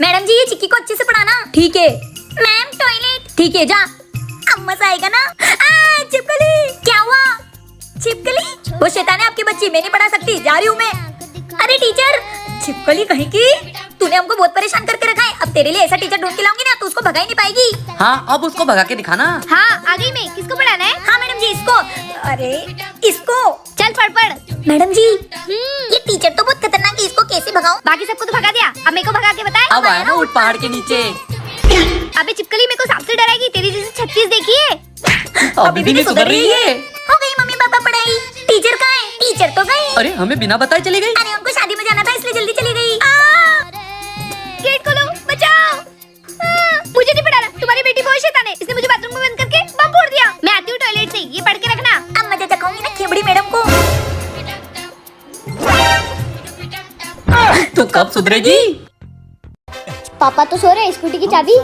Madam जी ये चिक्की को अच्छे से पढ़ाना। ठीक है। Ma'am toilet. ठीक है जा। अब मजा आएगा ना। छिपकली। क्या हुआ? छिपकली वो शैतान है आपकी बच्ची, मैं नहीं पढ़ा सकती, जा रही हूँ मैं। अरे टीचर छिपकली कहीं की, तूने हमको बहुत परेशान करके रखा है। अब तेरे लिए ऐसा टीचर ढूंढ के लाऊंगी ना तो उसको भगा ही नहीं पाएगी। हाँ अब उसको भगा के दिखाना। हाँ आ गई मैं। किसको पढ़ाना है? हाँ मैडम जी इसको। अरे इसको। चल पढ़। मैडम जी ये टीचर तो बहुत खतरनाक है, इसको कैसे भगाऊं? बाकी सबको तो भगा दिया, अब मेरे को भगा के बताए। अब आया ना उठ पहाड़ के नीचे। अबे चिपकली मेरे को सांप से डराएगी, तेरी जैसे 36 देखी है। अभी भी नहीं सुधर रही है। हो गई मम्मी पापा पढ़ाई। टीचर कहाँ है? टीचर तो गई। अरे हमें बिना बताए चली गई। अरे उनको शादी में जाना था इसलिए जल्दी चली गई। गेट खोलो, बचाओ। मुझे नहीं पढ़ाना, तुम्हारी बेटी बहुत शैतान है, इसने मुझे बाथरूम में बंद करके बम फोड़ दिया। मैं आती हूँ टॉयलेट से, ये पढ़ के रखना। अब मजा चखाऊंगी ना खेबड़ी मैडम को। तू कब सुधरेगी? पापा तो सो रहे, स्कूटी की चाबी।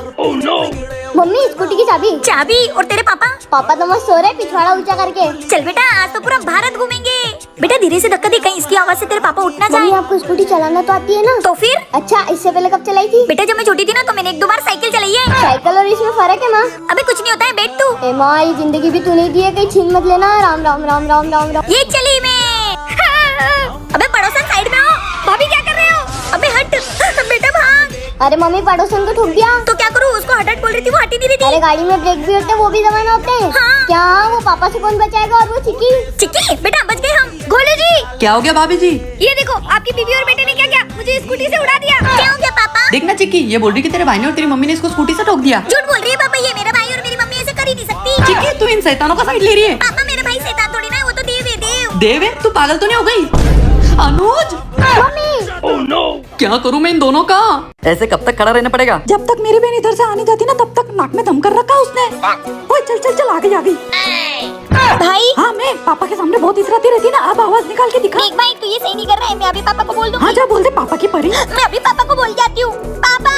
मम्मी स्कूटी की चाबी। चाबी और तेरे पापा? पापा तो मस्त सो रहे पिछवाड़ा ऊंचा करके। चल बेटा आज तो पूरा भारत घूमेंगे। बेटा धीरे से धक्का दे, कहीं इसकी आवाज से तेरे पापा उठ ना जाए। मम्मी आपको स्कूटी चलाना तो आती है ना? तो फिर? अच्छा इससे पहले कब चलाई थी? बेटा जब मैं छोटी थी ना तो मैंने 1-2 बार साइकिल चलाई है। साइकिल और इसमें फर्क है माँ? अबे कुछ नहीं होता है, बैठ तू। ए माँ ये जिंदगी भी तू नहीं दी है, कहीं छीन मत लेना। राम राम राम राम राम राम। ये चली मैं। अबे पड़ोसन साइड में हो। भाभी क्या कर रहे हो? अबे हट बेटा भाग। अरे मम्मी पड़ोसन को ठोक दिया। तो क्या करूँ? उसको हट बोल रही थी, वो हट ही नहीं रही थी। अरे गाड़ी में ब्रेक भी होते हैं, वो भी दबाना होते हैं। हाँ। क्या वो पापा से कौन बचाएगा? और वो चिक्की चिक्की बेटा बच गए हम। गोलू जी क्या हो गया भाभी जी? ये देखो आपकी बीवी और बेटे ने क्या किया, मुझे स्कूटी से उड़ा दिया। क्या हो गया पापा? देखना चिक्की, ये बोल रही कि तेरे भाई ने और तेरी मम्मी ने इसको स्कूटी से ठोक दिया। झूठ बोल रही है पापा, ये मेरा भाई और मेरी मम्मी ऐसे कर ही नहीं सकती। चिक्की तू इन शैतानों का साइड ले रही है। पापा मेरा भाई शैतान थोड़ी ना है, वो तो देव है देव। देव है? तू पागल तो नहीं हो गई? अनुज मम्मी क्या करूं मैं इन दोनों का? ऐसे कब तक खड़ा रहना पड़ेगा? जब तक मेरी बहन इधर से आने जाती ना तब तक नाक में दम कर रखा उसने। ओए चल चल चल आ गई। भाई हाँ मैं पापा के सामने बहुत इतराती रहती ना, अब आवाज निकाल के दिखा। देख भाई तू ये सही नहीं कर रहा है, मैं अभी पापा को बोल दूंगी। हाँ जा बोल दे पापा की परी। मैं अभी पापा को बोल जाती हूँ। पापा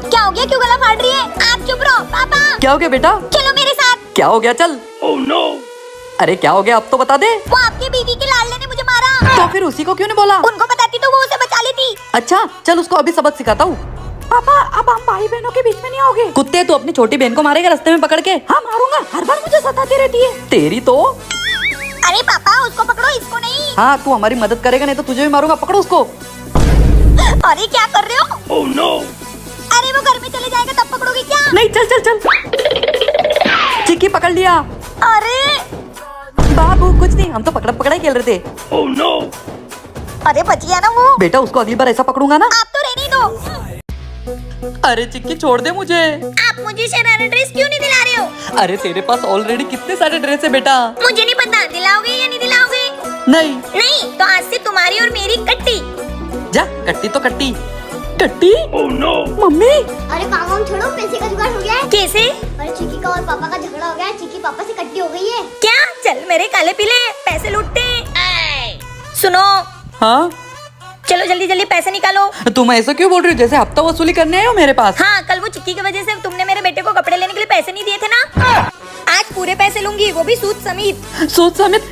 क्या हो गया, क्यों गला फाड़ रही है? आप चुप रहो। पापा क्या हो गया बेटा? चलो मेरे साथ। क्या हो गया? चल। अरे क्या हो गया अब तो बता दे। वो आपकी बीवी के लाडले ने मुझे मारा। तो फिर उसी को क्यों नहीं बोला? उनको बताती तो वो उसे बचा लेती। अच्छा चल उसको अभी सबक सिखाता हूँ। पापा अब हम भाई बहनों के बीच में नहीं आओगे। कुत्ते तू अपनी छोटी बहन को मारेगा रास्ते में पकड़ के? हाँ मारूंगा, हर बार मुझे सताती रहती है। तेरी तो। अरे पापा उसको पकड़ो, इसको नहीं। हाँ तू हमारी मदद करेगा नहीं तो तुझे भी मारूंगा, पकड़ो उसको। अरे क्या कर रहे हो? अरे वो घर में चले जाएगा तब पकड़ोगे क्या? नहीं चल चल चल। चिक्की पकड़ लिया। अरे बाबू कुछ नहीं, हम तो पकड़ा पकड़ा खेल रहे थे। अरे बच गया ना वो। बेटा उसको अगली बार ऐसा पकड़ूंगा ना। आप तो रहने दो। अरे चिक्की छोड़ दे मुझे। आप मुझे शरारा ड्रेस क्यों नहीं दिला रहे हो? अरे तेरे पास ऑलरेडी कितने सारे ड्रेस है बेटा। मुझे नहीं पता दिलाओगे या नहीं दिलाओगे। नहीं नहीं तो आज से तुम्हारी और मेरी कट्टी। जा कट्टी तो कट्टी। कट्टी? मम्मी अरे काम वाम छोड़ो, पैसे का जुगाड़ हो गया है। कैसे? अरे चिक्की का और पापा का झगड़ा हो गया है, चिक्की पापा से कट्टी हो गई है। क्या? चल मेरे काले पीले पैसे लूटते हैं। सुनो हाँ चलो जल्दी जल्दी पैसे निकालो। तुम ऐसा क्यों बोल रही हो, जैसे हफ्ता वसूली करने आए हो मेरे पास? हाँ कल वो चिक्की की वजह से तुमने मेरे बेटे को कपड़े लेने के लिए पैसे नहीं दिए थे ना। आज पूरे पैसे लूंगी, वो भी सूद समेत। सोच समेत?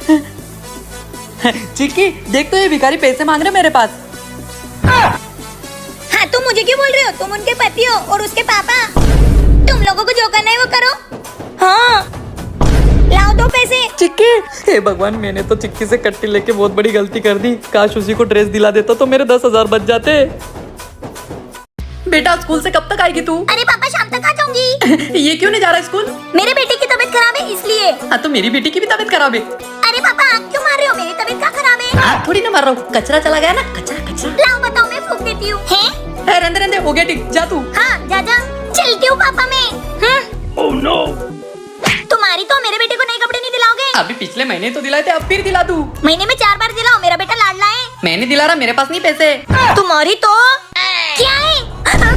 चिक्की देख तो ये भिखारी पैसे मांग रहे मेरे पास। हाँ तुम मुझे क्यों बोल रहे हो? तुम उनके पति हो और उसके पापा। तुम लोगों को जो करना है वो करो। हाँ लाओ दो पैसे। चिक्की हे भगवान, मैंने तो चिक्की से कट्टी लेके बहुत बड़ी गलती कर दी। काश उसी को ड्रेस दिला देता तो मेरे 10,000 बच जाते। बेटा स्कूल से कब तक आएगी तू? अरे पापा शाम तक आ जाऊंगी। ये क्यों नहीं जा रहा स्कूल? मेरे बेटे की तबीयत खराब है इसलिए। हाँ तो मेरी बेटी की भी तबीयत खराब है। अरे पापा आप क्यों मार रहे हो? मेरी तबीयत क्या खराब है? आप थोड़ी ना मार रहा हूँ, कचरा चला गया ना, कचरा कचरा। लाओ बताओ मैं फूंक देती हूँ। हैं? रहने रहने हो गया ठीक, जा तू। हाँ जा जा चलती हूँ पापा मैं। तुम्हारी तो मेरे बेटे को नए कपड़े नहीं दिलाओगे। अभी पिछले महीने तो दिलाए थे, अब फिर दिला दूं। महीने में 4 बार दिलाओ, मेरा बेटा लाडला है। मैं नहीं दिला रहा, मेरे पास नहीं पैसे। तुम्हारी तो क्या है?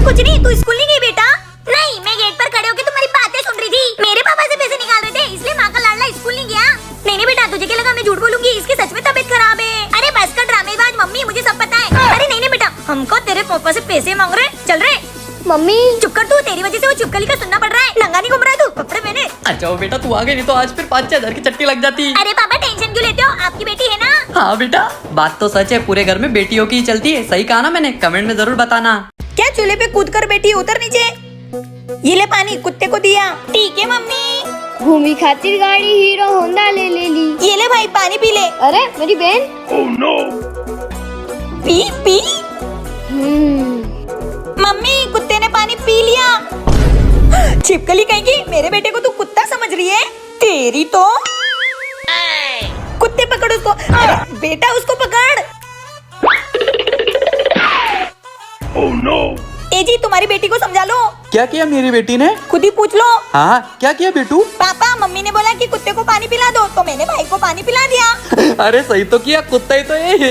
कुछ नहीं, तू स्कूल नहीं गई बेटा? नहीं मैं गेट पर खड़े होकर तुम्हारी बातें सुन रही थी। मेरे पापा से पैसे निकाल रहे थे इसलिए माँ का लाडला स्कूल नहीं गया। नहीं नहीं बेटा तुझे क्या लगा मैं झूठ बोलूंगी? इसकी सच में तबीयत खराब है। अरे बस कर ड्रामेबाज मम्मी, मुझे सब पता है। अरे नहीं नहीं बेटा हमको तेरे पापा से पैसे मांग रहे। चल रहे मम्मी चुप कर तू, तेरी वजह से वो चुपकली का सुनना पड़ रहा है। नंगा नहीं घूम रहा है तू, कपड़े पहने। अच्छा वो बेटा तू आ गई, नहीं तो आज फिर 5-6 हजार की चट्टी लग जाती। अरे पापा टेंशन क्यों लेते हो? आपकी बेटी है ना। हाँ बेटा बात तो सच है, पूरे घर में बेटियों की ही चलती है। सही कहा ना मैंने? कमेंट में जरूर बताना। क्या चूल्हे पे कूद कर बैठी, उतर नीचे। ये ले पानी, कुत्ते को दिया। ठीक है मम्मी। घूमी खातिर गाड़ी हीरो होंडा ले ली। ये ले भाई, पानी पी ले। अरे मेरी बहन। P P. हम्म, मम्मी कुत्ते ने पानी पी लिया। छिपकली कहेगी, मेरे बेटे को तू कुत्ता समझ रही है? तेरी तो। कुत्ते पकड़ उसको। अरे बेटा उसको पकड़। ए जी, तुम्हारी बेटी को समझा लो। क्या किया मेरी बेटी ने? खुद ही पूछ लो। हाँ, क्या किया बेटू? पापा, मम्मी ने बोला कि कुत्ते को पानी पिला दो, तो मैंने भाई को पानी पिला दिया। अरे सही तो किया, कुत्ता ही तो ये।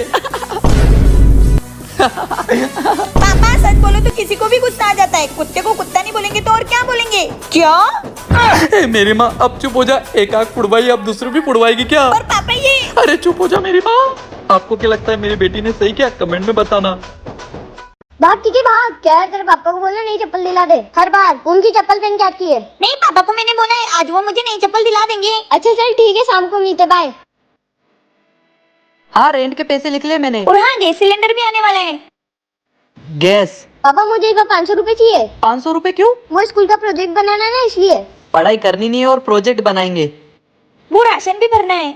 पापा सच बोलो तो किसी को भी गुस्सा आ जाता है, कुत्ते को कुत्ता नहीं बोलेंगे तो और क्या बोलेंगे? क्या? मेरी माँ अब चुप हो जा, एक आँख पुड़वाई अब दूसरी भी पुड़वाएगी क्या? पर पापा ये। अरे चुप हो जा मेरी माँ। आपको क्या लगता है मेरी बेटी ने सही किया? कमेंट में बताना। भाग ठीक है भाग। क्या है, तेरे पापा को बोलना नई चप्पल दिला दे। हर बार उनकी चप्पल पहन के आती है। नहीं, पापा को मैंने बोला है, आज वो मुझे नई चप्पल दिला देंगे। अच्छा चल ठीक है, शाम को मिलते, बाय। हाँ, रेंट के पैसे लिख ले मैंने। और हाँ, गैस सिलेंडर भी आने वाला है। गैस पापा मुझे इस बार 500 रुपए चाहिए। 500 रुपए क्यों? वो स्कूल का प्रोजेक्ट बनाना है ना, इसलिए। पढ़ाई करनी नहीं है और प्रोजेक्ट बनाएंगे। वो राशन भी भरना है,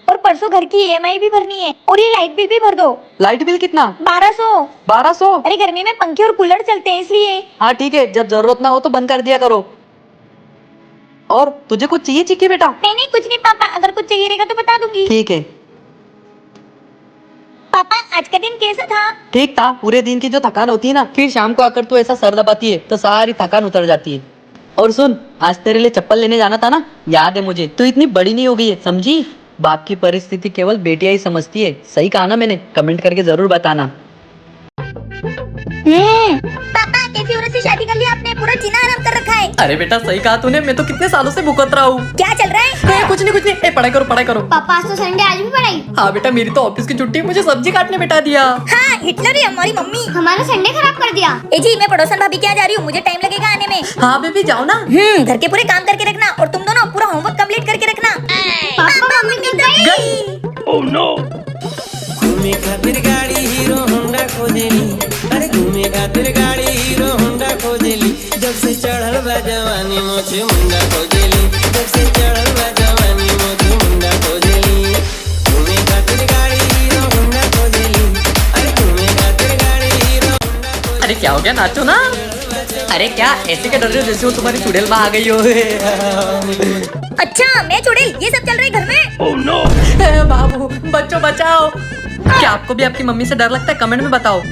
और परसों घर की EMI भी भरनी है, और ये लाइट बिल भी भर दो। लाइट बिल कितना? 1200। 1200? अरे गर्मी में पंखे और कूलर चलते हैं इसलिए। हाँ ठीक है, जब जरूरत ना हो तो बंद कर दिया करो। और तुझे कुछ चाहिए चिक्की बेटा? नहीं नहीं कुछ नहीं पापा, अगर कुछ चाहिए रहेगा तो बता दूंगी। ठीक है। पापा आज का दिन कैसा था? ठीक था। पूरे दिन की जो थकान होती है ना, फिर शाम को आकर तू ऐसा सर दबाती है तो सारी थकान उतर जाती है। और सुन, आज तेरे लिए चप्पल लेने जाना था ना, याद है मुझे। तू इतनी बड़ी नहीं हो गई है, समझी? बाप की परिस्थिति केवल बेटियां ही समझती है। सही कहा ना मैंने? कमेंट करके जरूर बताना। पापा कैसी औरत से शादी कर ली आपने? पूरा जीना आराम कर रखा है। अरे बेटा सही कहा तूने, मैं तो कितने सालों से भुगत रहा हूँ। क्या चल रहा है? कुछ नहीं कुछ नहीं। ए, पढ़ाई करो पढ़ाई करो। पापा आज तो संडे, आज भी पढ़ाई। हाँ बेटा, मेरी तो ऑफिस की छुट्टी, मुझे सब्जी काटने बिठा दिया। हाँ, हिटलर ही हमारी मम्मी। हमारा संडे खराब कर दिया। ए जी, मैं पड़ोसन भाभी के यहाँ जा रही हूँ, मुझे टाइम लगेगा आने में। हाँ बेबी जाओ ना। घर के पूरे काम करके रखना, और तुम दोनों पूरा होमवर्क कंप्लीट करके रखना। पापा मम्मी किधर गई? घूमे खातिर गाड़ी हीरो होंडा खोजेली। अरे घूमे खातिर गाड़ी हीरो होंडा खोजेली। जब से चढ़ल बा जवानी मोछे मुंडा खोजेली। जब से चढ़ल बा जवानी मोछे मुंडा खोजेली। घूमे खातिर गाड़ी हीरो होंडा खोजेली। अरे घूमे खातिर गाड़ी हीरो होंडा खोजेली। अरे क्या हो गया, नाचो ना। अरे क्या ऐसे क्या डर रहे हो जैसे वो तुम्हारी चुड़ैल माँ आ गई हो? अच्छा मैं चुड़ैल, ये सब चल रहा है घर में? बाबू बच्चों बचाओ। क्या आपको भी आपकी मम्मी से डर लगता है? कमेंट में बताओ।